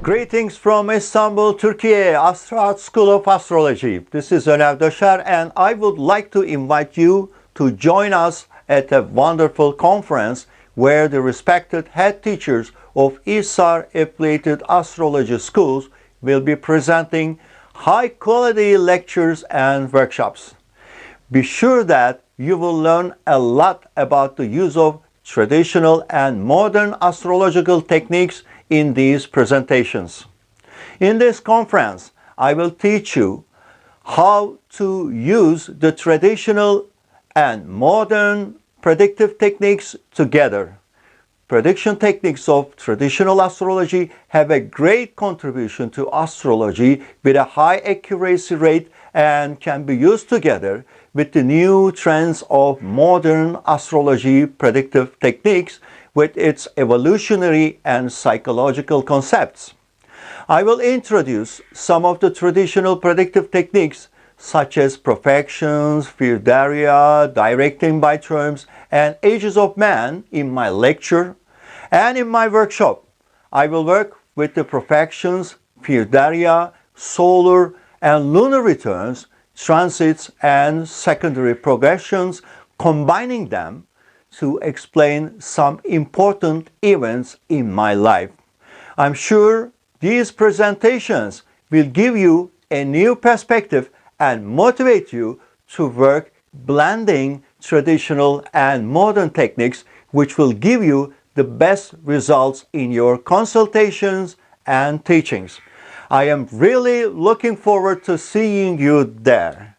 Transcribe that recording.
Greetings from Istanbul, Turkey, Astro School of Astrology. This is Oner and I would like to invite you to join us at a wonderful conference where the respected head teachers of ISAR affiliated astrology schools will be presenting high-quality lectures and workshops. Be sure that you will learn a lot about the use of traditional and modern astrological techniques in these presentations. In this conference, I will teach you how to use the traditional and modern predictive techniques together. Prediction techniques of traditional astrology have a great contribution to astrology with a high accuracy rate and can be used together with the new trends of modern astrology predictive techniques with its evolutionary and psychological concepts. I will introduce some of the traditional predictive techniques such as Profections, Firdaria, directing by terms, and ages of man in my lecture. And in my workshop, I will work with the Profections, Firdaria, solar and lunar returns, transits, and secondary progressions, combining them to explain some important events in my life. I'm sure these presentations will give you a new perspective and motivate you to work blending traditional and modern techniques, which will give you the best results in your consultations and teachings. I am really looking forward to seeing you there.